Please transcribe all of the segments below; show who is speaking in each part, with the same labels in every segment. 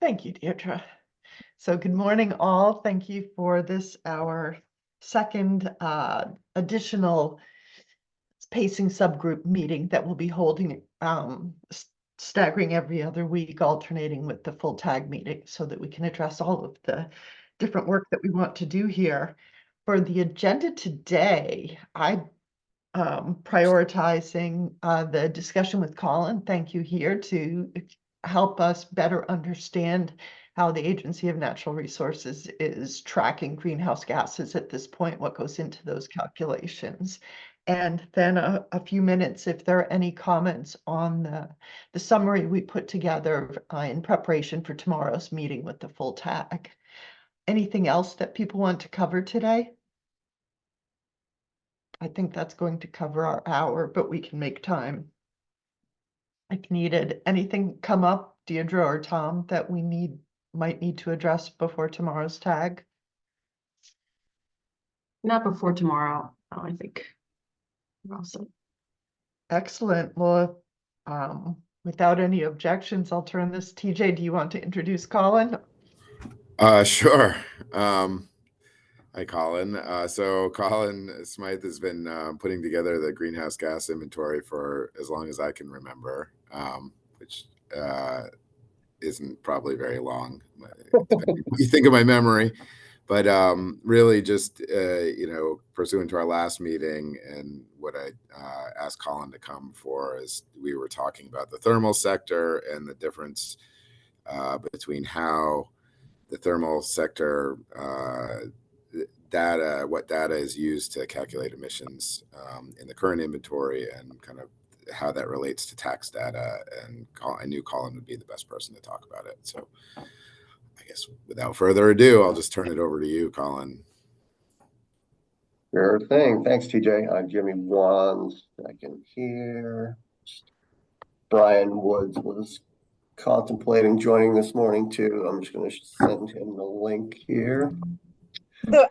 Speaker 1: Thank you, Deirdre. So good morning, all. Thank you for this, our second additional pacing subgroup meeting that we'll be holding, staggering every other week, alternating with the full tag meeting so that we can address all of the different work that we want to do here. For the agenda today, I prioritizing the discussion with Colin. Thank you here to help us better understand how the Agency of Natural Resources is tracking greenhouse gases at this point, what goes into those calculations. And then a few minutes, if there are any comments on the summary we put together in preparation for tomorrow's meeting with the full tag. Anything else that people want to cover today? I think that's going to cover our hour, but we can make time if needed. Anything come up, Deirdre or Tom, that we might need to address before tomorrow's tag?
Speaker 2: Not before tomorrow, I think we're all set.
Speaker 1: Excellent. Well, without any objections, I'll turn this. TJ, do you want to introduce Colin?
Speaker 3: Sure. Hi, Colin. So Colin Smythe has been putting together the greenhouse gas inventory for as long as I can remember, which isn't probably very long. You think of my memory, but really just, pursuant to our last meeting and what I asked Colin to come for is we were talking about the thermal sector and the difference between how the thermal sector what data is used to calculate emissions in the current inventory and kind of how that relates to tax data. And I knew Colin would be the best person to talk about it. So I guess without further ado, I'll just turn it over to you, Colin.
Speaker 4: Sure thing. Thanks, TJ. Give me 1 second here. Brian Woods was contemplating joining this morning too. I'm just going to send him the link here.
Speaker 5: So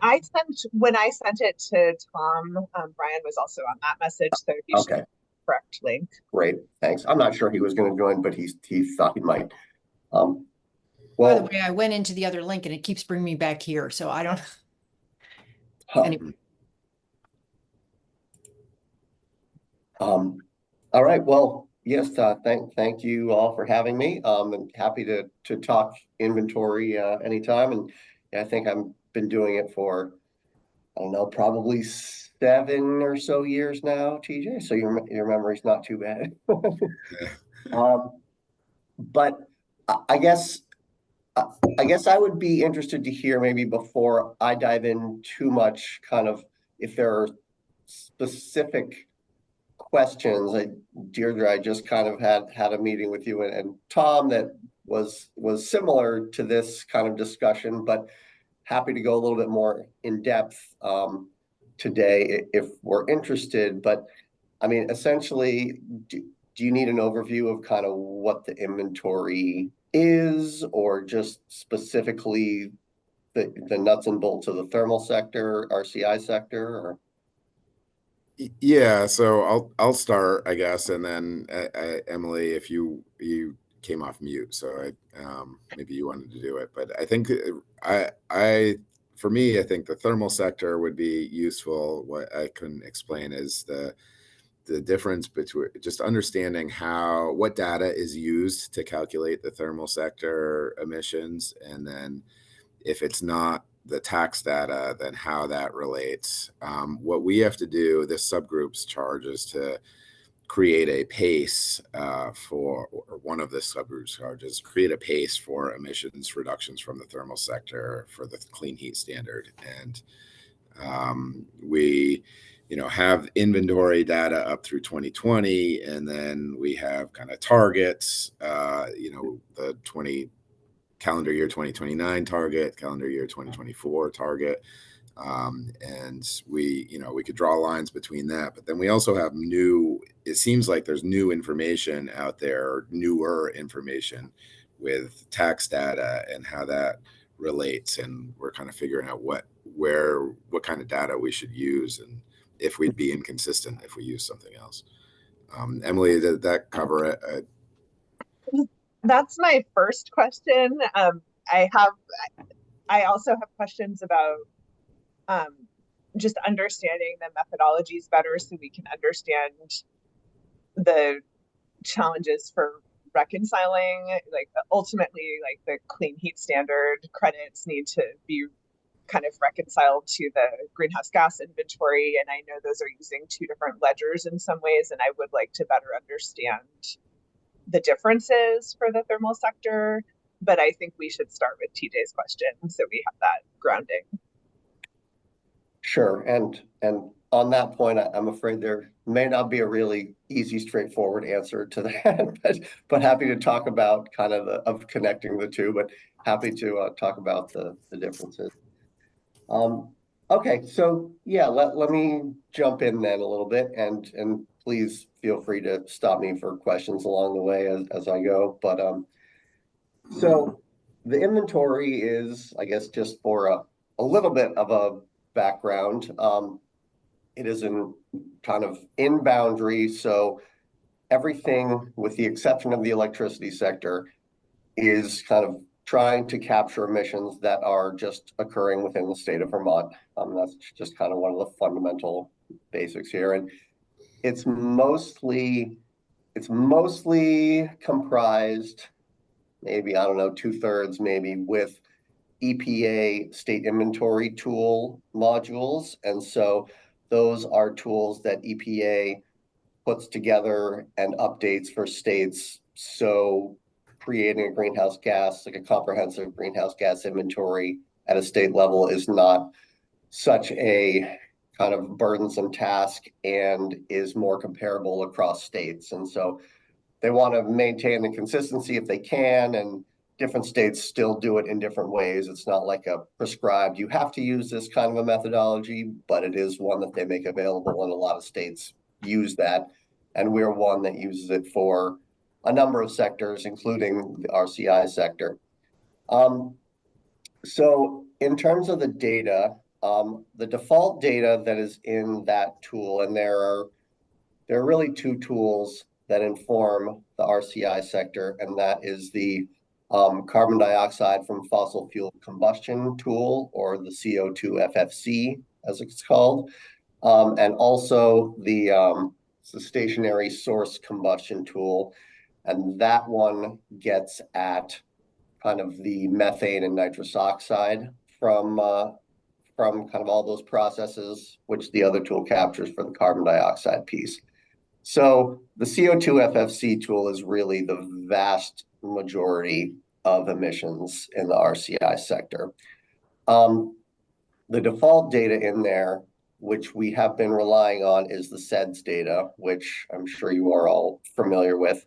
Speaker 5: when I sent it to Tom, Brian was also on that message, so he should have the correct link.
Speaker 4: Great, thanks. I'm not sure he was going to join, but he thought he might.
Speaker 6: Well, by the way, I went into the other link and it keeps bringing me back here, so I don't. Anyway.
Speaker 4: All right. Well, yes. Thank you all for having me. I'm happy to talk inventory anytime, and I think I've been doing it for, I don't know, probably 7 or so years now, TJ. So your memory's not too bad. But I guess I would be interested to hear, maybe before I dive in too much, kind of if there are specific questions. Deirdre, I just kind of had a meeting with you and Tom that was similar to this kind of discussion, but happy to go a little bit more in depth today if we're interested. But I mean, essentially, do you need an overview of kind of what the inventory is, or just specifically the nuts and bolts of the thermal sector, RCI sector? Or?
Speaker 3: Yeah, so I'll start, I guess, and then Emily, if you came off mute, so maybe you wanted to do it, but I think for me, I think the thermal sector would be useful. What I can explain is the difference between just understanding what data is used to calculate the thermal sector emissions, and then if it's not the tax data, then how that relates. What we have to do, this subgroup's charge is to create a pace or one of the subgroups charges, create a pace for emissions reductions from the thermal sector for the clean heat standard. And we have inventory data up through 2020, and then we have kind of targets, the calendar year 2029 target, calendar year 2024 target. And we could draw lines between that, but then we also have it seems like there's new information out there, newer information with tax data and how that relates. And we're kind of figuring out what kind of data we should use, and if we'd be inconsistent if we use something else. Emily, did that cover it?
Speaker 5: That's my first question. I also have questions about just understanding the methodologies better so we can understand the challenges for reconciling. Like ultimately, like the clean heat standard credits need to be kind of reconciled to the greenhouse gas inventory. And I know those are using two different ledgers in some ways, and I would like to better understand the differences for the thermal sector. But I think we should start with TJ's question so we have that grounding.
Speaker 4: Sure. And on that point, I'm afraid there may not be a really easy, straightforward answer to that, but happy to talk about kind of connecting the two, but happy to talk about the differences. Okay, so yeah, let me jump in then a little bit, and please feel free to stop me for questions along the way as I go. But so the inventory is, I guess, just for a little bit of a background. It is in kind of in boundary, so everything with the exception of the electricity sector is kind of trying to capture emissions that are just occurring within the state of Vermont. That's just kind of one of the fundamental basics here. And it's mostly comprised, maybe, I don't know, 2/3 maybe, with EPA state inventory tool modules. And so those are tools that EPA puts together and updates for states. So creating a greenhouse gas, like a comprehensive greenhouse gas inventory at a state level, is not such a kind of burdensome task and is more comparable across states. And so they want to maintain the consistency if they can, and different states still do it in different ways. It's not like a prescribed, you have to use this kind of a methodology, but it is one that they make available, and a lot of states use that. And we're one that uses it for a number of sectors, including the RCI sector. So in terms of the data, the default data that is in that tool, and there are really two tools that inform the RCI sector, and that is the carbon dioxide from fossil fuel combustion tool, or the CO2 FFC, as it's called, and also the stationary source combustion tool. And that one gets at kind of the methane and nitrous oxide from kind of all those processes, which the other tool captures for the carbon dioxide piece. So the CO2 FFC tool is really the vast majority of emissions in the RCI sector. The default data in there, which we have been relying on, is the SEDS data, which I'm sure you are all familiar with.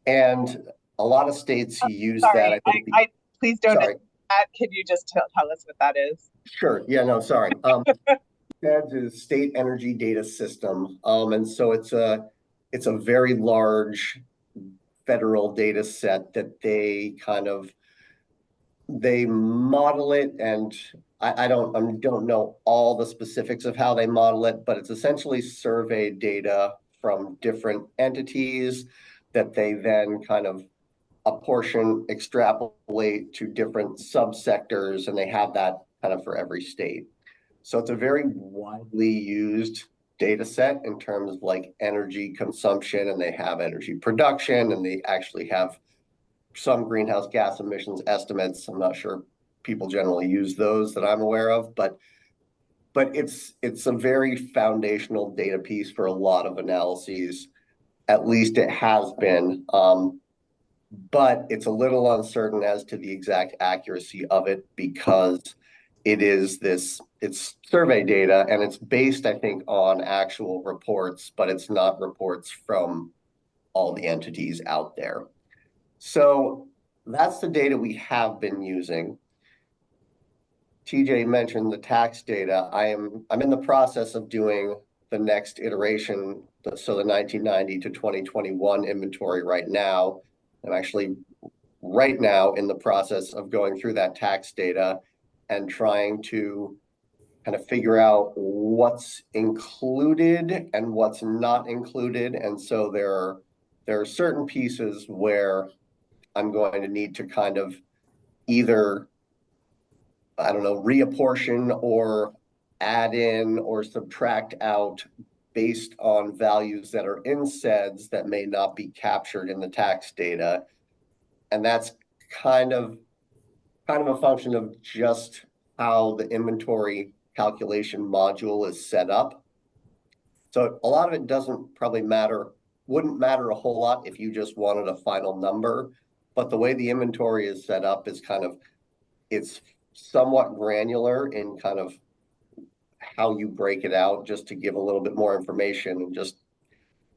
Speaker 4: And a lot of states use that.
Speaker 5: I please don't.
Speaker 4: Sorry.
Speaker 5: Can you just tell us what that is?
Speaker 4: Sure. Yeah, no, sorry. SEDS is State Energy Data System. And so it's a very large federal data set that they model it, and I don't know all the specifics of how they model it, but it's essentially survey data from different entities that they then kind of apportion, extrapolate to different subsectors, and they have that kind of for every state. So it's a very widely used data set in terms of like energy consumption, and they have energy production, and they actually have some greenhouse gas emissions estimates. I'm not sure people generally use those that I'm aware of, but it's a very foundational data piece for a lot of analyses. At least it has been. But it's a little uncertain as to the exact accuracy of it, because it's survey data, and it's based, I think, on actual reports, but it's not reports from all the entities out there. So that's the data we have been using. TJ mentioned the tax data. I'm in the process of doing the next iteration, so the 1990 to 2021 inventory right now. I'm actually right now in the process of going through that tax data and trying to kind of figure out what's included and what's not included. And so there are certain pieces where I'm going to need to kind of either, I don't know, reapportion or add in or subtract out based on values that are in SEDS that may not be captured in the tax data. And that's kind of a function of just how the inventory calculation module is set up. So a lot of it wouldn't matter a whole lot if you just wanted a final number, but the way the inventory is set up is it's somewhat granular in kind of how you break it out, just to give a little bit more information, and just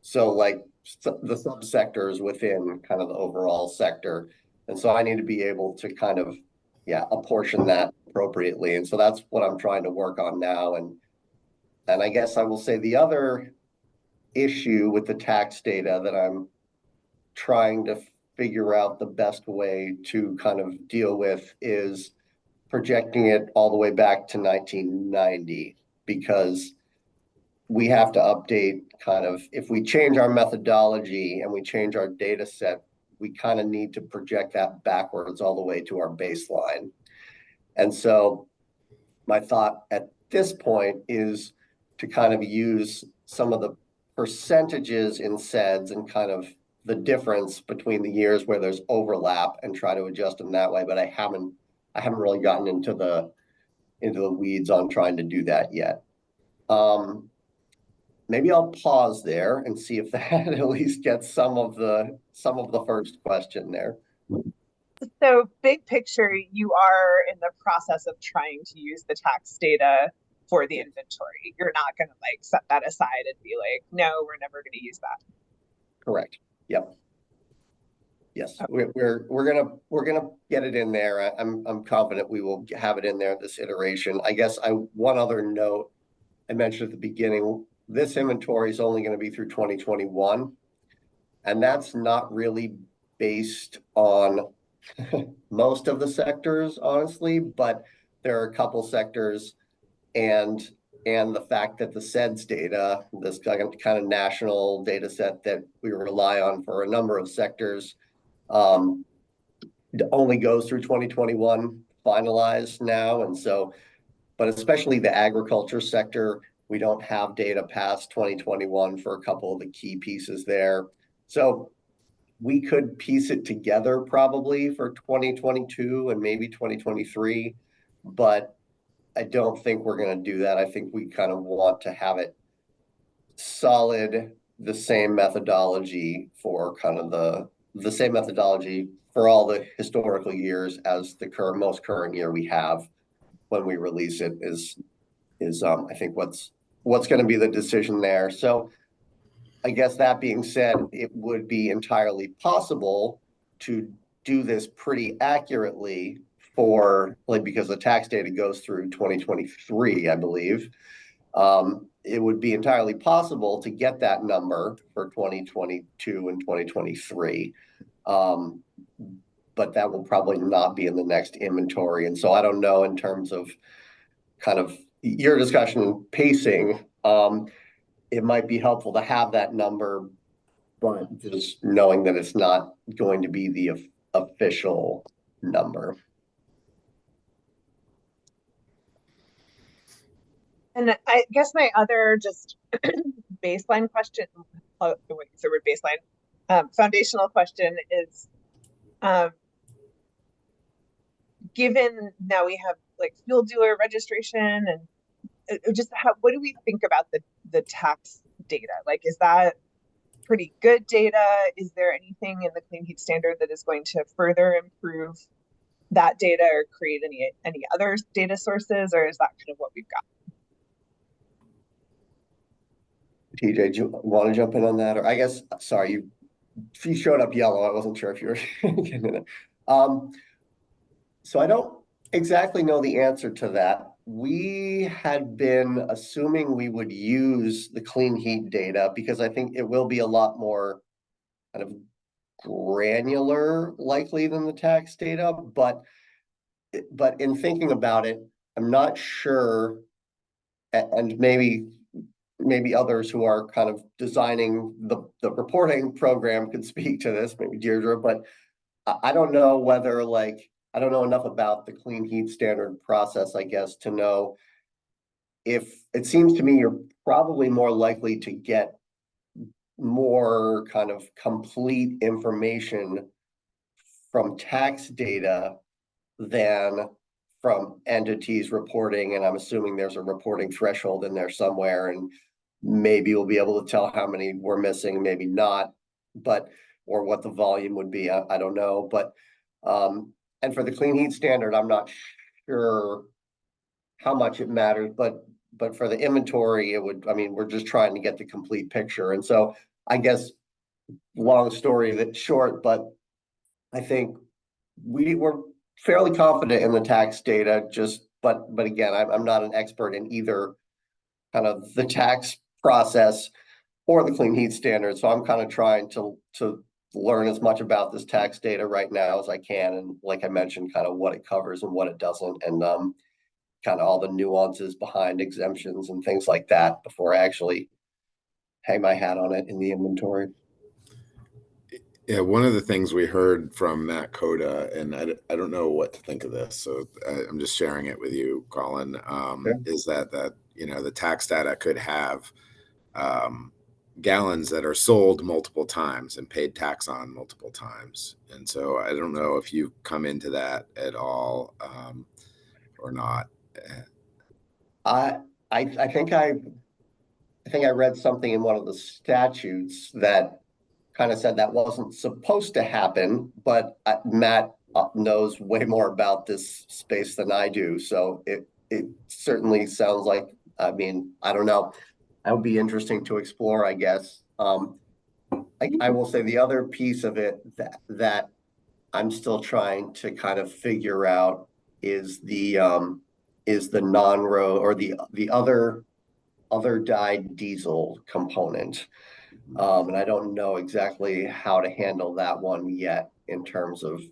Speaker 4: so like the subsectors within kind of the overall sector. And so I need to be able to kind of, apportion that appropriately. And so that's what I'm trying to work on now. And I guess I will say the other issue with the tax data that I'm trying to figure out the best way to kind of deal with is projecting it all the way back to 1990, because we have to update kind of, if we change our methodology and we change our data set, we kind of need to project that backwards all the way to our baseline. And so my thought at this point is to kind of use some of the percentages in SEDS and kind of the difference between the years where there's overlap and try to adjust them that way. But I haven't really gotten into the weeds on trying to do that yet. Maybe I'll pause there and see if that at least gets some of the first question there.
Speaker 5: So big picture, you are in the process of trying to use the tax data for the inventory. You're not going to like set that aside and be like, no, we're never going to use that.
Speaker 4: Correct. Yep. Yes, we're gonna get it in there. I'm confident we will have it in there this iteration. I guess one other note I mentioned at the beginning, this inventory is only going to be through 2021, and that's not really based on most of the sectors, honestly, but there are a couple sectors and the fact that the SEDS data, this kind of national data set that we rely on for a number of sectors, only goes through 2021 finalized now. And so, but especially the agriculture sector, we don't have data past 2021 for a couple of the key pieces there. So we could piece it together probably for 2022 and maybe 2023, but I don't think we're going to do that. I think we kind of want to have it solid, the same methodology for kind of the same methodology for all the historical years as the most current year we have when we release it is I think what's going to be the decision there. So I guess that being said, it would be entirely possible to do this pretty accurately for because the tax data goes through 2023, I believe. It would be entirely possible to get that number for 2022 and 2023. But that will probably not be in the next inventory. And so I don't know, in terms of kind of your discussion pacing, it might be helpful to have that number, but just knowing that it's not going to be the official number.
Speaker 5: And I guess my other just baseline question, foundational question is, given now we have like fuel dealer registration and just what do we think about the tax data? Like, is that pretty good data? Is there anything in the Clean Heat Standard that is going to further improve that data or create any other data sources, or is that kind of what we've got?
Speaker 4: TJ, do you want to jump in on that? Or I guess, sorry, you showed up yellow. I wasn't sure if you were getting it. So I don't exactly know the answer to that. We had been assuming we would use the clean heat data because I think it will be a lot more kind of granular likely than the tax data. But in thinking about it, I'm not sure, and maybe others who are kind of designing the reporting program could speak to this, maybe Deirdre, but I don't know whether I don't know enough about the clean heat standard process, I guess, to know if it seems to me you're probably more likely to get more kind of complete information from tax data than from entities reporting, and I'm assuming there's a reporting threshold in there somewhere, and maybe we'll be able to tell how many we're missing, maybe not, but or what the volume would be. I don't know, but and for the clean heat standard, I'm not sure how much it matters, but for the inventory, it would. I mean, we're just trying to get the complete picture, and so I guess long story that short, but I think we were fairly confident in the tax data, but again, I'm not an expert in either kind of the tax process or the clean heat standard. So I'm kind of trying to learn as much about this tax data right now as I can. And like I mentioned, kind of what it covers and what it doesn't, and kind of all the nuances behind exemptions and things like that before I actually hang my hat on it in the inventory.
Speaker 3: Yeah, one of the things we heard from Matt Coda, and I don't know what to think of this, so I'm just sharing it with you, Colin,
Speaker 4: Sure.
Speaker 3: is that the tax data could have gallons that are sold multiple times and paid tax on multiple times. And so I don't know if you've come into that at all or not.
Speaker 4: I I think I read something in one of the statutes that kind of said that wasn't supposed to happen, but Matt knows way more about this space than I do. So it certainly sounds like, I mean, I don't know. That would be interesting to explore, I guess. I will say the other piece of it that I'm still trying to kind of figure out is the non-road or the other dyed diesel component. And I don't know exactly how to handle that one yet in terms of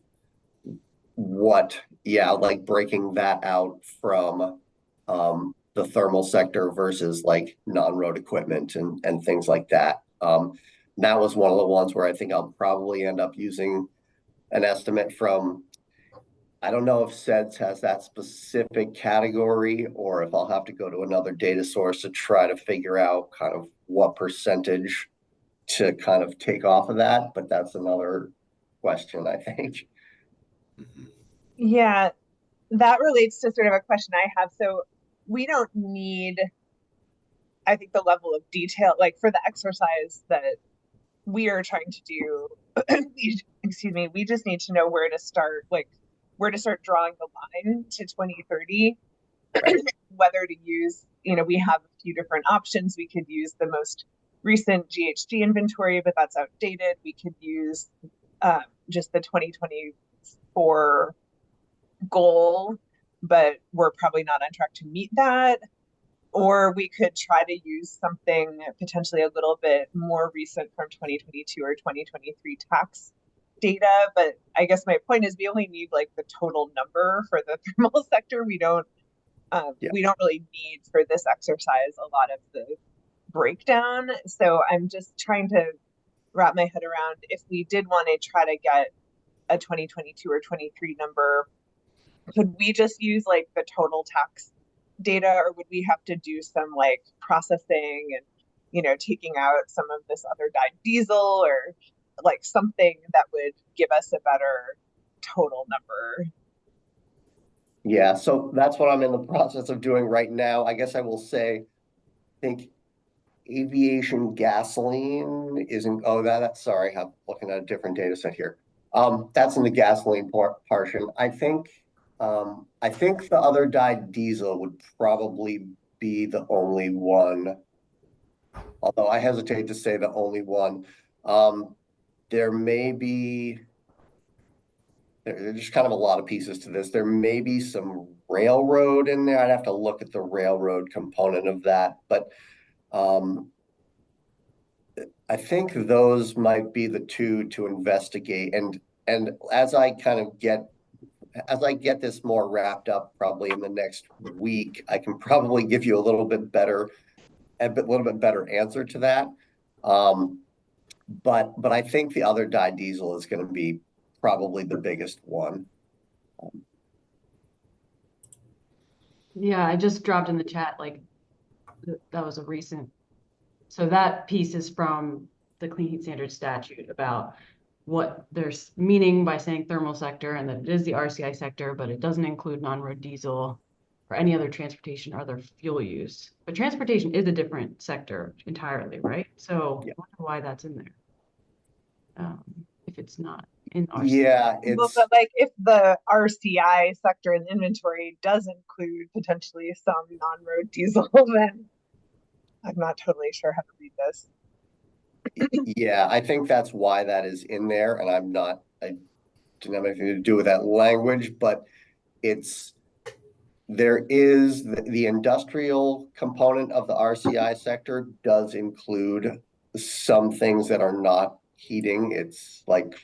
Speaker 4: like breaking that out from the thermal sector versus like non-road equipment and things like that. That was one of the ones where I think I'll probably end up using an estimate from, I don't know if SEDS has that specific category or if I'll have to go to another data source to try to figure out kind of what percentage to kind of take off of that, but that's another question, I think.
Speaker 5: Yeah, that relates to sort of a question I have. So we don't need, I think, the level of detail, like for the exercise that we are trying to do, excuse me, we just need to know where to start, like where to start drawing the line to 2030,
Speaker 4: Right.
Speaker 5: whether to use, we have a few different options. We could use the most recent GHG inventory, but that's outdated. We could use just the 2024 goal, but we're probably not on track to meet that. Or we could try to use something potentially a little bit more recent from 2022 or 2023 tax data. But I guess my point is we only need like the total number for the thermal sector. We don't really need for this exercise a lot of the breakdown. So I'm just trying to wrap my head around if we did want to try to get a 2022 or 23 number, could we just use like the total tax data, or would we have to do some like processing and taking out some of this other dyed diesel or like something that would give us a better total number?
Speaker 4: Yeah, so that's what I'm in the process of doing right now. I guess I will say, I think aviation gasoline isn't, oh, that's sorry, I'm looking at a different data set here. That's in the gasoline portion. I think the other dyed diesel would probably be the only one, although I hesitate to say the only one. There may be, there's kind of a lot of pieces to this. There may be some railroad in there. I'd have to look at the railroad component of that, but I think those might be the two to investigate. And as I get this more wrapped up, probably in the next week, I can probably give you a little bit better answer to that. But I think the other dyed diesel is going to be probably the biggest one.
Speaker 2: Yeah, I just dropped in the chat, like, that was a recent. So that piece is from the Clean Heat Standard statute about what there's meaning by saying thermal sector, and that it is the RCI sector, but it doesn't include non-road diesel or any other transportation or other fuel use. But transportation is a different sector entirely, right? So
Speaker 4: Yeah.
Speaker 2: I wonder why that's in there. If it's not in RCI.
Speaker 4: Yeah,
Speaker 5: Well,
Speaker 4: it's,
Speaker 5: but like if the RCI sector in inventory does include potentially some non-road diesel, then I'm not totally sure how to read this.
Speaker 4: yeah, I think that's why that is in there, and I didn't have anything to do with that language, but there is the industrial component of the RCI sector does include some things that are not heating. It's like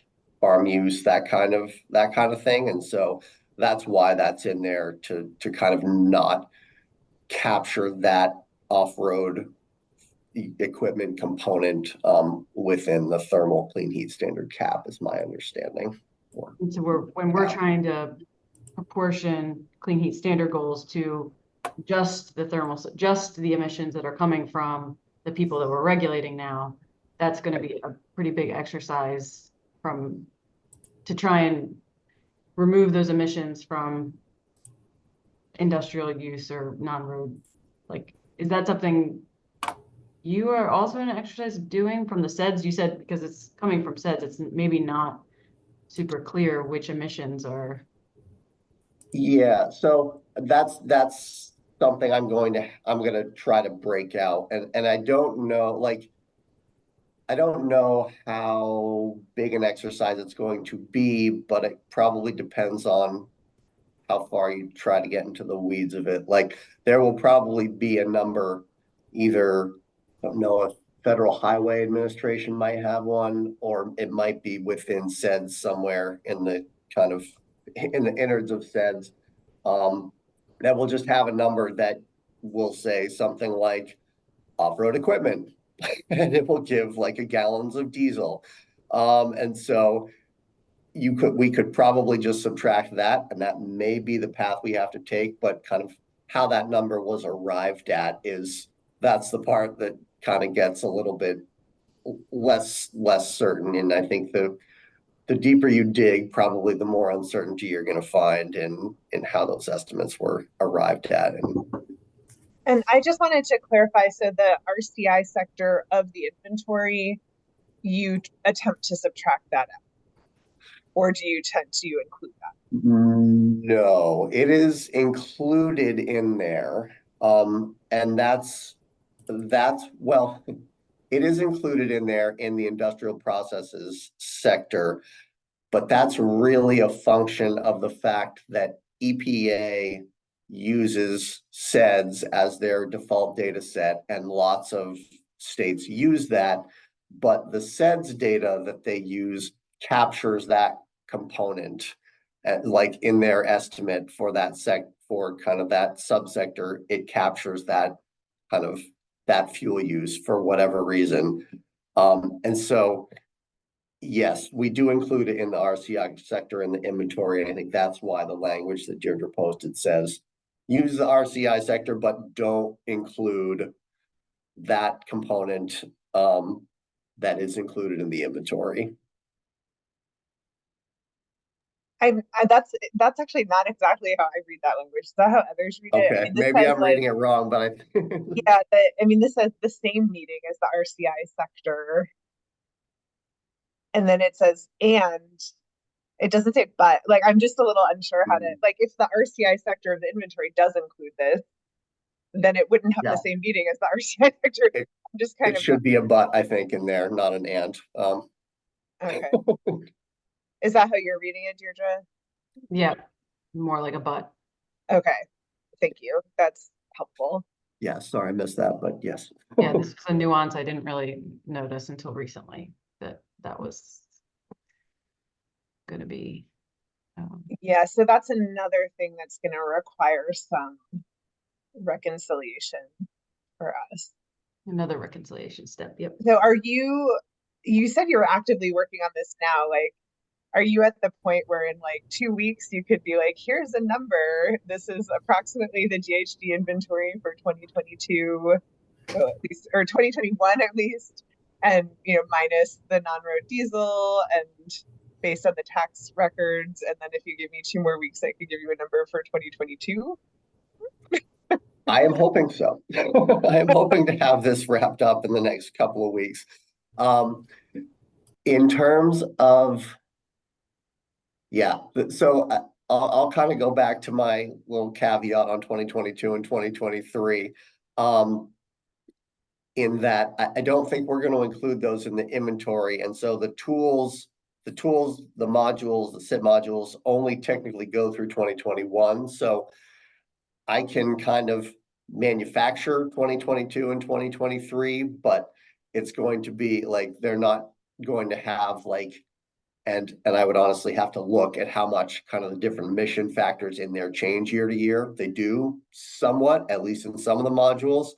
Speaker 4: farm use, that kind of thing. And so that's why that's in there, to kind of not capture that off-road equipment component within the thermal clean heat standard cap, is my understanding.
Speaker 2: And so when we're trying to proportion clean heat standard goals to just the emissions that are coming from the people that we're regulating now, that's going to be a pretty big exercise to try and remove those emissions from industrial use or non-road. Like, is that something you are also in an exercise of doing from the SEDS? You said because it's coming from SEDS, it's maybe not super clear which emissions are.
Speaker 4: Yeah, so that's something I'm gonna try to break out, and I don't know, like, I don't know how big an exercise it's going to be, but it probably depends on how far you try to get into the weeds of it. Like, there will probably be a number, either, I don't know if Federal Highway Administration might have one, or it might be within SEDS somewhere in the innards of SEDS, that will just have a number that will say something like off-road equipment, and it will give like a gallons of diesel. And so we could probably just subtract that, and that may be the path we have to take, but kind of how that number was arrived at that's the part that kind of gets a little bit less certain. And I think the deeper you dig, probably the more uncertainty you're going to find in how those estimates were arrived at.
Speaker 5: And I just wanted to clarify, so the RCI sector of the inventory, you attempt to subtract that out, or do you tend to include that?
Speaker 4: No, it is included in there. And well, it is included in there in the industrial processes sector, but that's really a function of the fact that EPA uses SEDS as their default data set, and lots of states use that, but the SEDS data that they use captures that component, like in their estimate for for kind of that subsector, it captures that kind of that fuel use for whatever reason. And so yes, we do include it in the RCI sector in the inventory, and I think that's why the language that Deirdre posted says use the RCI sector, but don't include that component that is included in the inventory.
Speaker 5: That's actually not exactly how I read that language. Is that how others read it? I
Speaker 4: Okay,
Speaker 5: mean, this
Speaker 4: maybe
Speaker 5: says,
Speaker 4: I'm reading it wrong, but
Speaker 5: yeah, I mean, this says the same meaning as the RCI sector. And then it says, and it doesn't say but. Like, I'm just a little unsure how to, like, if the RCI sector of the inventory does include this, then it wouldn't have
Speaker 4: Yeah.
Speaker 5: the same meaning as the RCI sector.
Speaker 4: It-
Speaker 5: I'm just kind
Speaker 4: it
Speaker 5: of
Speaker 4: should be a but, I think, in there, not an and.
Speaker 5: okay. Is that how you're reading it, Deirdre?
Speaker 2: Yeah, more like a but.
Speaker 5: Okay, thank you. That's helpful.
Speaker 4: Yeah, sorry, I missed that, but yes.
Speaker 2: Yeah, this was a nuance I didn't really notice until recently, that was going to be.
Speaker 5: Yeah, so that's another thing that's going to require some reconciliation for us.
Speaker 2: Another reconciliation step. Yep.
Speaker 5: So you said you're actively working on this now. Like, are you at the point where in like 2 weeks you could be like, here's a number. This is approximately the GHG inventory for 2022, or at least, or 2021 at least, and minus the non-road diesel and based on the tax records. And then if you give me 2 more weeks, I could give you a number for 2022.
Speaker 4: I am hoping so. I am hoping to have this wrapped up in the next couple of weeks. In terms of, yeah, so I'll kind of go back to my little caveat on 2022 and 2023. In that I don't think we're going to include those in the inventory. And so the modules, the SIT modules only technically go through 2021. So I can kind of manufacture 2022 and 2023, but it's going to be like, they're not going to have like, and I would honestly have to look at how much kind of the different emission factors in there change year to year. They do somewhat, at least in some of the modules.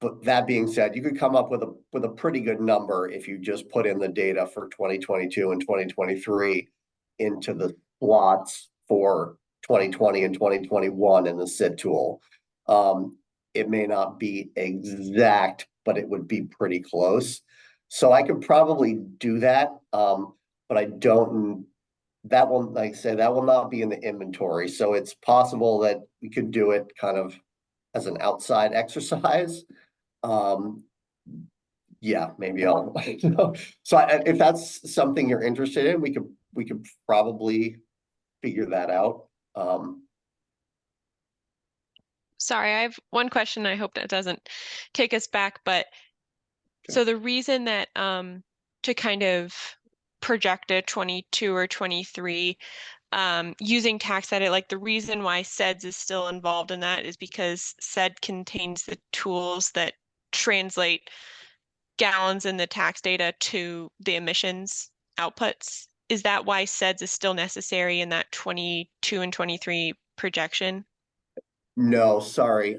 Speaker 4: But that being said, you could come up with a pretty good number if you just put in the data for 2022 and 2023 into the slots for 2020 and 2021 in the SIT tool. It may not be exact, but it would be pretty close. So I could probably do that, but I don't. That will, like I say, that will not be in the inventory. So it's possible that we could do it kind of as an outside exercise. Yeah, maybe I'll, so if that's something you're interested in, we could probably figure that out.
Speaker 7: Sorry, I have one question. I hope that doesn't take us back, but
Speaker 4: Okay.
Speaker 7: so the reason that to kind of project a 22 or 23 using tax edit, like the reason why SEDS is still involved in that is because SED contains the tools that translate gallons in the tax data to the emissions outputs. Is that why SEDS is still necessary in that 22 and 23 projection?
Speaker 4: No, sorry.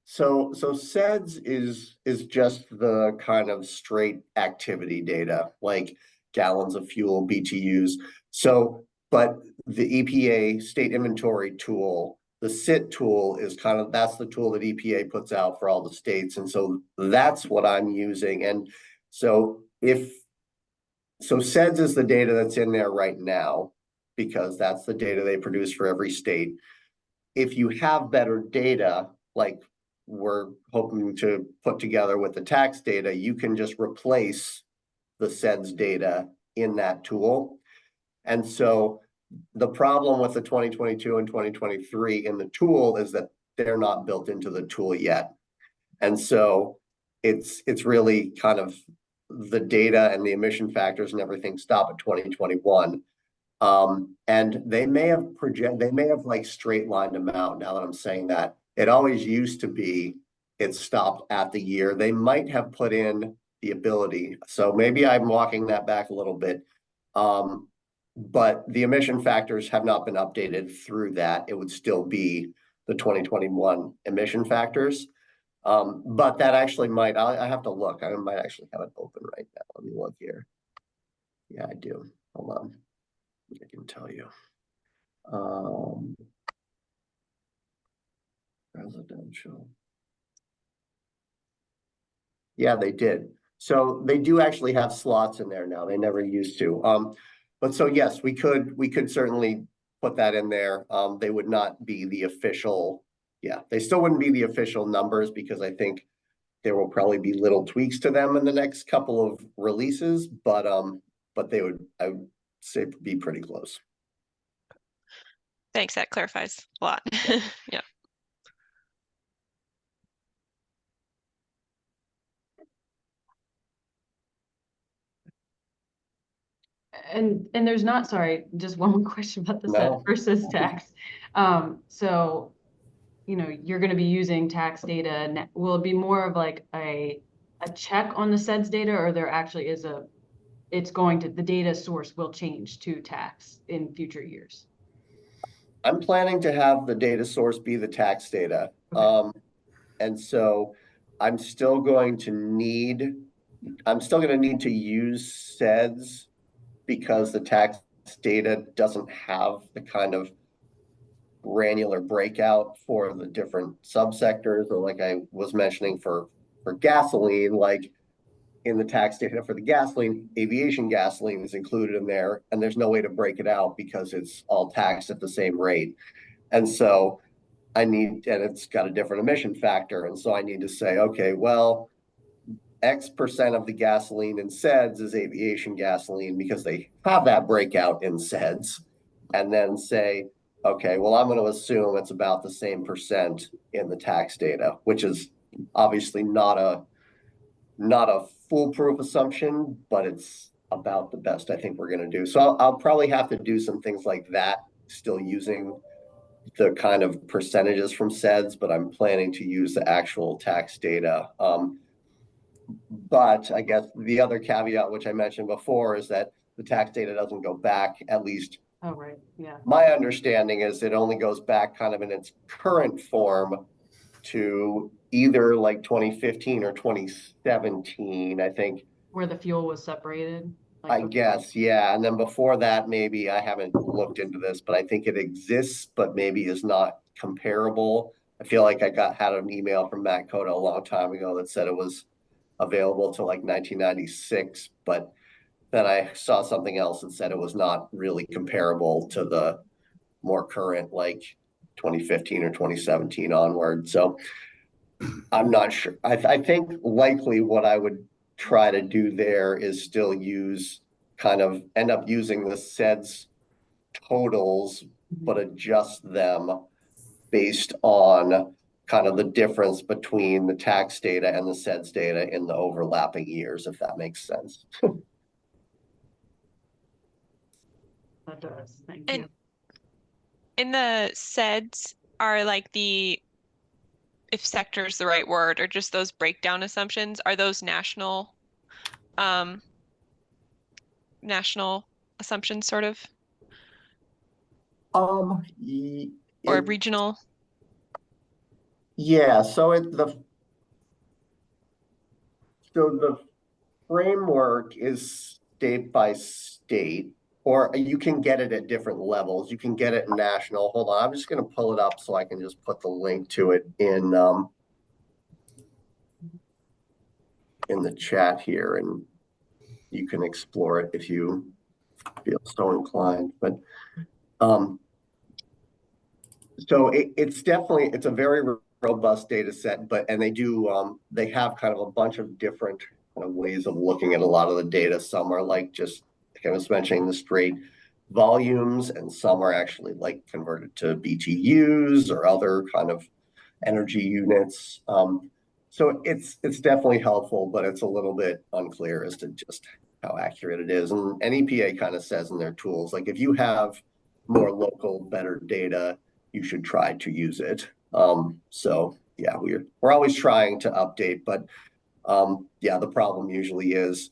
Speaker 4: So SEDS is just the kind of straight activity data, like gallons of fuel, BTUs. So, but the EPA state inventory tool, the SIT tool is kind of, that's the tool that EPA puts out for all the states. And so that's what I'm using. And so SEDS is the data that's in there right now, because that's the data they produce for every state. If you have better data, like we're hoping to put together with the tax data, you can just replace the SEDS data in that tool. And so the problem with the 2022 and 2023 in the tool is that they're not built into the tool yet. And so it's really kind of the data and the emission factors and everything stop at 2021. And they may have like straight lined them out. Now that I'm saying that, it always used to be it stopped at the year. They might have put in the ability. So maybe I'm walking that back a little bit. But the emission factors have not been updated through that. It would still be the 2021 emission factors. But that actually might, I have to look. I might actually have it open right now. Let me look here. Yeah, I do. Hold on. I can tell you. Residential. Yeah, they did. So they do actually have slots in there now. They never used to. But so yes, we could certainly put that in there. They would not be the official. Yeah, they still wouldn't be the official numbers, because I think there will probably be little tweaks to them in the next couple of releases, but they would, I would say, be pretty close.
Speaker 7: Thanks, that clarifies a lot. Yeah.
Speaker 2: And there's not, sorry, just one more question about the SED
Speaker 4: No.
Speaker 2: versus tax. So, you're going to be using tax data. Will it be more of like a check on the SEDS data, or there actually is the data source will change to tax in future years?
Speaker 4: I'm planning to have the data source be the tax data.
Speaker 2: Okay.
Speaker 4: And so I'm still going to need to use SEDS, because the tax data doesn't have the kind of granular breakout for the different subsectors, or like I was mentioning for gasoline, like in the tax data for the gasoline, aviation gasoline is included in there, and there's no way to break it out because it's all taxed at the same rate. And so and it's got a different emission factor. And so I need to say, okay, well, X% of the gasoline in SEDS is aviation gasoline because they have that breakout in SEDS. And then say, okay, well, I'm going to assume it's about the same percent in the tax data, which is obviously not a foolproof assumption, but it's about the best I think we're going to do. So I'll probably have to do some things like that, still using the kind of percentages from SEDS, but I'm planning to use the actual tax data. But I guess the other caveat, which I mentioned before, is that the tax data doesn't go back, at least
Speaker 2: Oh, right, yeah.
Speaker 4: my understanding is it only goes back kind of in its current form to either like 2015 or 2017, I think.
Speaker 2: Where the fuel was separated.
Speaker 4: I guess, yeah. And then before that, maybe I haven't looked into this, but I think it exists, but maybe is not comparable. I feel like had an email from Matt Coda a long time ago that said it was available to like 1996, but then I saw something else that said it was not really comparable to the more current, like 2015 or 2017 onward. So I'm not sure. I think likely what I would try to do there is still end up using the SEDS totals, but adjust them based on kind of the difference between the tax data and the SEDS data in the overlapping years, if that makes sense.
Speaker 2: That does, thank
Speaker 7: And
Speaker 2: you.
Speaker 7: in the SEDS are like if sector is the right word, or just those breakdown assumptions, are those national assumptions sort of, or regional?
Speaker 4: Yeah, so the framework is state by state, or you can get it at different levels. You can get it national. Hold on, I'm just going to pull it up so I can just put the link to it in the chat here, and you can explore it if you feel so inclined. But so it's a very robust data set, and they have kind of a bunch of different kind of ways of looking at a lot of the data. Some are like just, like I was mentioning, the straight volumes, and some are actually like converted to BTUs or other kind of energy units. So it's definitely helpful, but it's a little bit unclear as to just how accurate it is. And EPA kind of says in their tools, like if you have more local, better data, you should try to use it. So yeah, we're always trying to update, but yeah, the problem usually is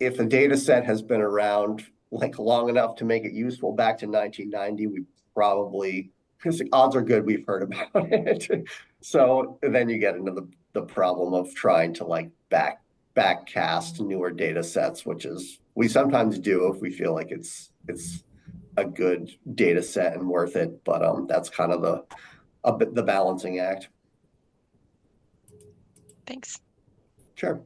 Speaker 4: if a data set has been around like long enough to make it useful back to 1990, we probably, because the odds are good we've heard about it. So then you get into the problem of trying to like backcast newer data sets, which is we sometimes do if we feel like it's a good data set and worth it, but that's kind of the balancing act.
Speaker 7: Thanks.
Speaker 4: Sure.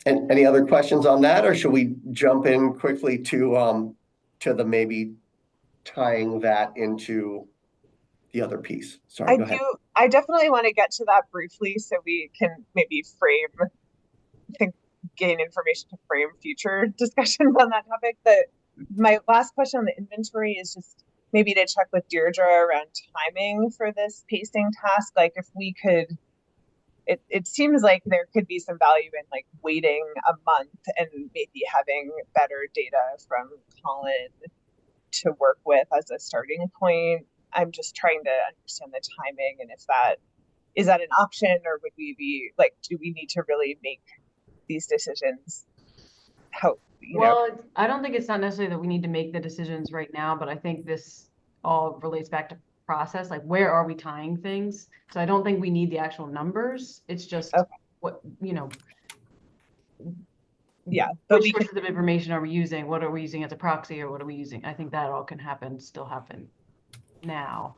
Speaker 4: And any other questions on that, or should we jump in quickly to the maybe tying that into the other piece? Sorry, go ahead.
Speaker 5: I definitely want to get to that briefly so we can maybe gain information to frame future discussions on that topic. My last question on the inventory is just maybe to check with Deirdre around timing for this pacing task. Like if we could, it seems like there could be some value in like waiting a month and maybe having better data from Colin to work with as a starting point. I'm just trying to understand the timing, and if that is that an option, or would we be like, do we need to really make these decisions?
Speaker 2: I don't think it's not necessarily that we need to make the decisions right now, but I think this all relates back to process, like where are we tying things? So I don't think we need the actual numbers. It's just what, you know,
Speaker 5: Yeah, but
Speaker 2: which
Speaker 5: we can,
Speaker 2: sources of information are we using? What are we using as a proxy, or what are we using? I think that all can happen, still happen now.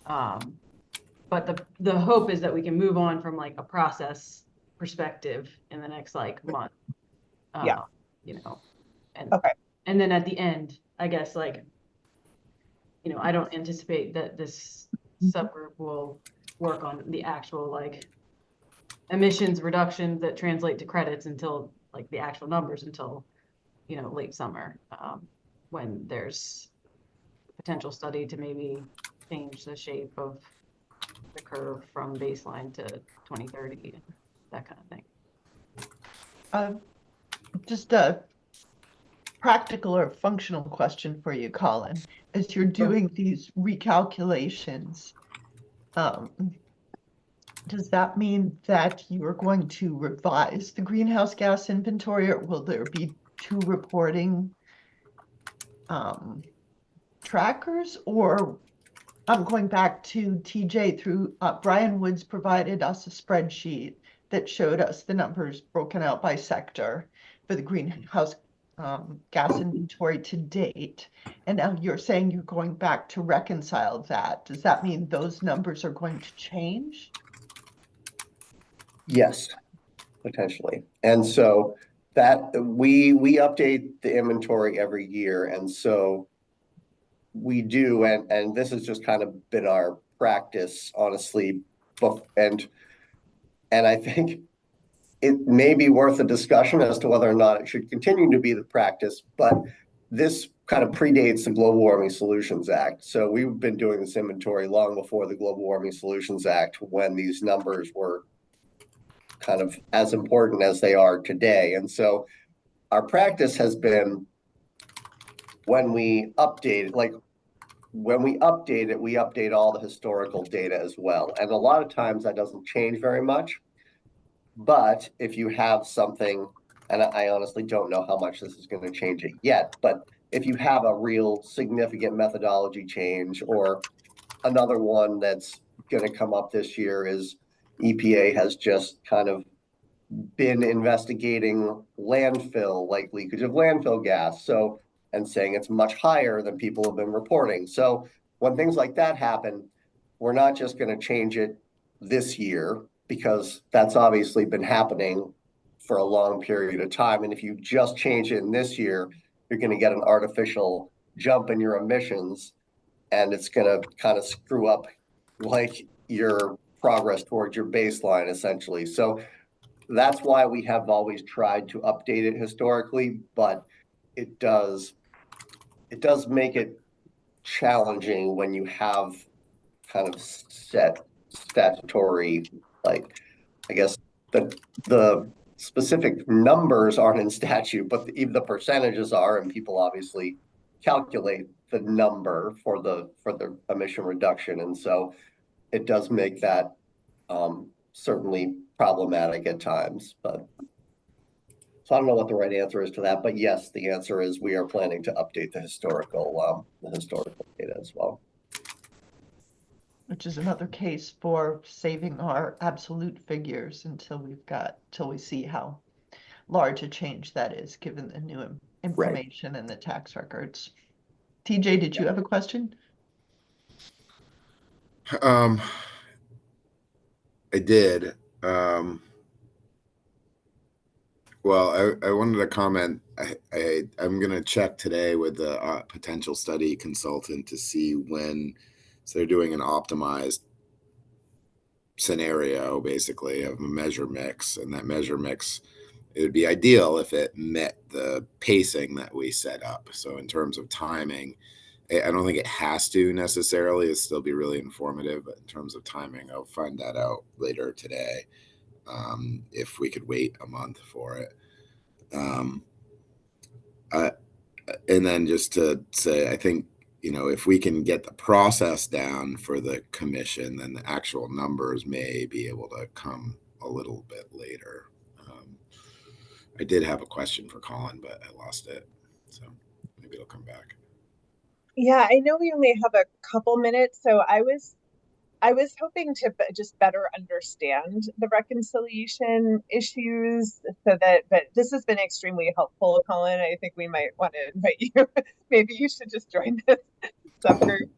Speaker 2: But the hope is that we can move on from like a process perspective in the next like month.
Speaker 5: Yeah.
Speaker 2: You know,
Speaker 5: okay,
Speaker 2: and then at the end, I guess, like, you know, I don't anticipate that this subgroup will work on the actual like emissions reductions that translate to credits until like the actual numbers until, you know, late summer, when there's potential study to maybe change the shape of the curve from baseline to 2030, that kind of thing.
Speaker 1: Just a practical or functional question for you, Colin. As you're doing these recalculations, does that mean that you are going to revise the greenhouse gas inventory, or will there be two reporting trackers? Or I'm going back to TJ through Brian Woods provided us a spreadsheet that showed us the numbers broken out by sector for the greenhouse gas inventory to date. And now you're saying you're going back to reconcile that. Does that mean those numbers are going to change?
Speaker 4: Yes, potentially. And so that we update the inventory every year. And so we do, and this has just kind of been our practice, honestly. And I think it may be worth a discussion as to whether or not it should continue to be the practice, but this kind of predates the Global Warming Solutions Act. So we've been doing this inventory long before the Global Warming Solutions Act, when these numbers were kind of as important as they are today. And so our practice has been, when we update it, we update all the historical data as well. And a lot of times that doesn't change very much. But if you have something, and I honestly don't know how much this is going to change it yet, but if you have a real significant methodology change, or another one that's going to come up this year is EPA has just kind of been investigating landfill, like leakage of landfill gas. So, and saying it's much higher than people have been reporting. So when things like that happen, we're not just going to change it this year, because that's obviously been happening for a long period of time. And if you just change it in this year, you're going to get an artificial jump in your emissions, and it's going to kind of screw up like your progress towards your baseline, essentially. So that's why we have always tried to update it historically, but it does make it challenging when you have kind of set statutory, like, I guess the specific numbers aren't in statute, but even the percentages are, and people obviously calculate the number for the emission reduction. And so it does make that certainly problematic at times. But so I don't know what the right answer is to that, but yes, the answer is we are planning to update the historical data as well.
Speaker 1: Which is another case for saving our absolute figures until we see how large a change that is, given the new information and the tax records. TJ, did you have a question?
Speaker 3: I did. Well, I wanted to comment. I'm going to check today with the potential study consultant to see when, so they're doing an optimized scenario, basically, of a measure mix. And that measure mix, it would be ideal if it met the pacing that we set up. So in terms of timing, I don't think it has to necessarily. It'll still be really informative, but in terms of timing, I'll find that out later today, if we could wait a month for it. And then just to say, I think, if we can get the process down for the commission, then the actual numbers may be able to come a little bit later. I did have a question for Colin, but I lost it. So maybe it'll come back.
Speaker 5: yeah, I know we only have a couple minutes, so I was I was hoping to just better understand the reconciliation issues so that, but this has been extremely helpful, Colin. I think we might want to invite you. Maybe you should just join this subgroup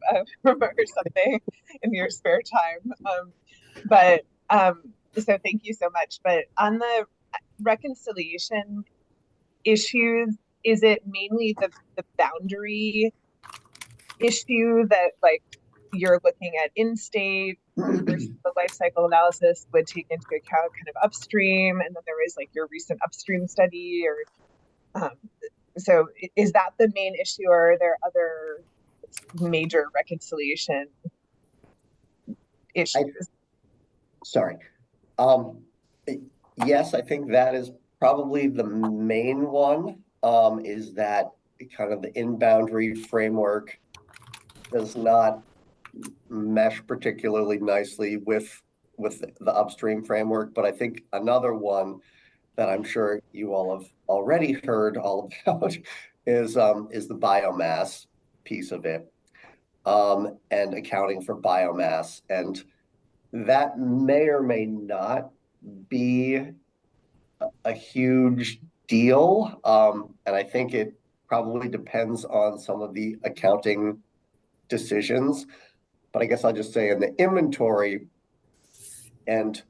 Speaker 5: or something in your spare time. But so thank you so much. But on the reconciliation issues, is it mainly the boundary issue that like you're looking at in-state versus the life cycle analysis would take into account kind of upstream, and then there is like your recent upstream study, or so is that the main issue, or are there other major reconciliation issues?
Speaker 4: Sorry. Yes, I think that is probably the main one, is that kind of the in-boundary framework does not mesh particularly nicely with the upstream framework. But I think another one that I'm sure you all have already heard all about is the biomass piece of it, and accounting for biomass. And that may or may not be a huge deal. And I think it probably depends on some of the accounting decisions. But I guess I'll just say in the inventory, and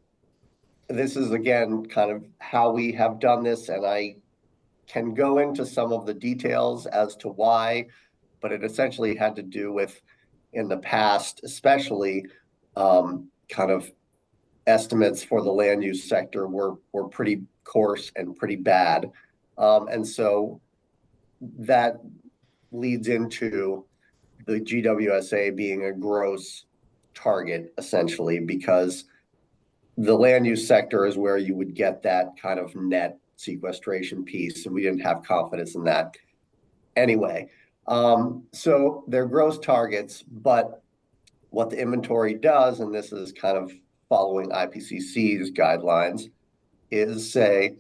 Speaker 4: this is again kind of how we have done this, and I can go into some of the details as to why, but it essentially had to do with, in the past, especially, kind of estimates for the land use sector were pretty coarse and pretty bad. And so that leads into the GWSA being a gross target, essentially, because the land use sector is where you would get that kind of net sequestration piece, and we didn't have confidence in that anyway. So they're gross targets, but what the inventory does, and this is kind of following IPCC's guidelines, is say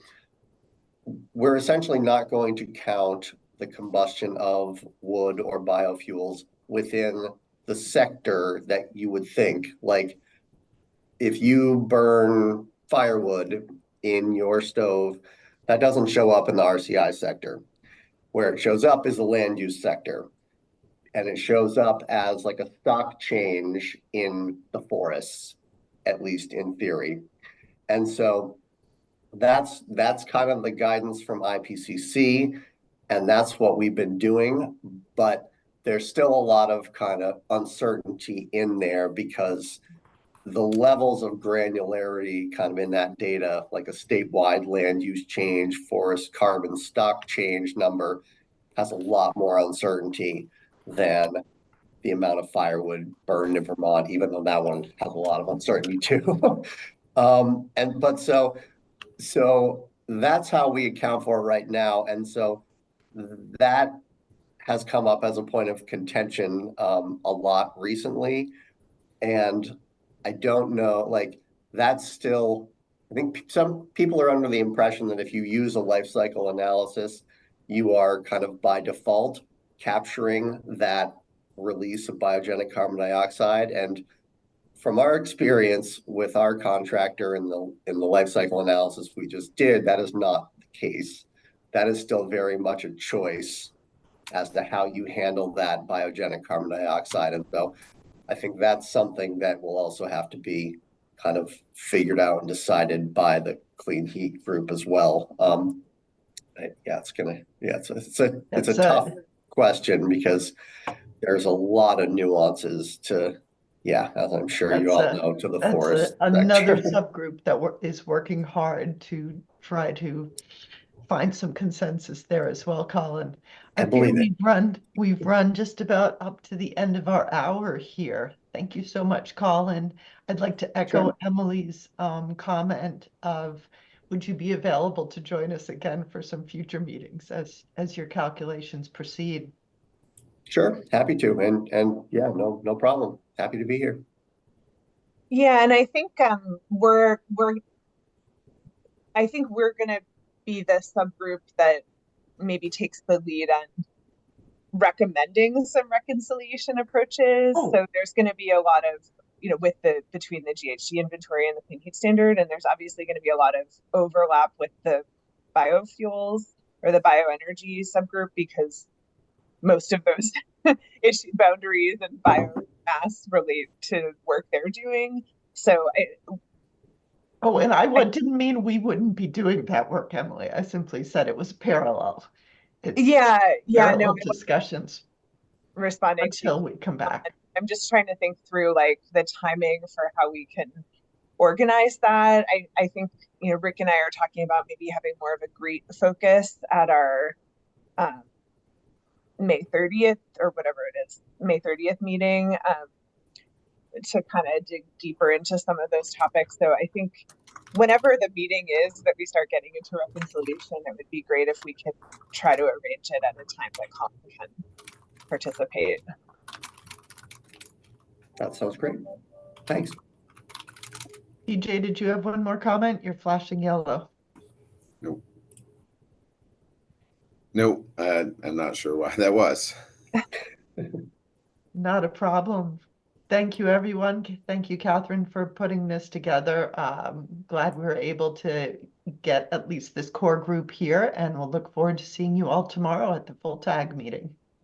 Speaker 4: we're essentially not going to count the combustion of wood or biofuels within the sector that you would think. Like, if you burn firewood in your stove, that doesn't show up in the RCI sector. Where it shows up is the land use sector. And it shows up as like a stock change in the forests, at least in theory. And so that's kind of the guidance from IPCC, and that's what we've been doing. But there's still a lot of kind of uncertainty in there because the levels of granularity kind of in that data, like a statewide land use change, forest carbon stock change number, has a lot more uncertainty than the amount of firewood burned in Vermont, even though that one has a lot of uncertainty too. So that's how we account for it right now. And so that has come up as a point of contention a lot recently. And I don't know, like, that's still, I think some people are under the impression that if you use a life cycle analysis, you are kind of by default capturing that release of biogenic carbon dioxide. And from our experience with our contractor in the life cycle analysis we just did, that is not the case. That is still very much a choice as to how you handle that biogenic carbon dioxide. And so I think that's something that will also have to be kind of figured out and decided by the clean heat group as well. It's a tough question because there's a lot of nuances to, as I'm sure you all know, to the forest.
Speaker 1: Another subgroup that is working hard to try to find some consensus there as well, Colin. I feel we've run just about up to the end of our hour here. Thank you so much, Colin. I'd like to echo Emily's comment of, would you be available to join us again for some future meetings as your calculations proceed?
Speaker 4: Sure, happy to, and yeah, no problem. Happy to be here.
Speaker 5: Yeah, and I think we're gonna be the subgroup that maybe takes the lead on recommending some reconciliation approaches. So there's going to be a lot of with between the GHG inventory and the clean heat standard, and there's obviously going to be a lot of overlap with the biofuels or the bioenergy subgroup, because most of those issue boundaries and biomass relate to work they're doing. So
Speaker 1: Oh, and didn't mean we wouldn't be doing that work, Emily. I simply said it was parallel. It's
Speaker 5: yeah,
Speaker 1: parallel
Speaker 5: no,
Speaker 1: discussions
Speaker 5: responding to
Speaker 1: until we come back.
Speaker 5: I'm just trying to think through like the timing for how we can organize that. I think, Rick and I are talking about maybe having more of a great focus at our May 30th or whatever it is, May 30th meeting, to kind of dig deeper into some of those topics. So I think whenever the meeting is that we start getting into reconciliation, it would be great if we could try to arrange it at a time that Colin can participate.
Speaker 4: That sounds great. Thanks.
Speaker 1: DJ, did you have one more comment? You're flashing yellow.
Speaker 3: Nope. Nope. I'm not sure why that was.
Speaker 1: Not a problem. Thank you, everyone. Thank you, Catherine, for putting this together. Glad we were able to get at least this core group here, and we'll look forward to seeing you all tomorrow at the full tag meeting.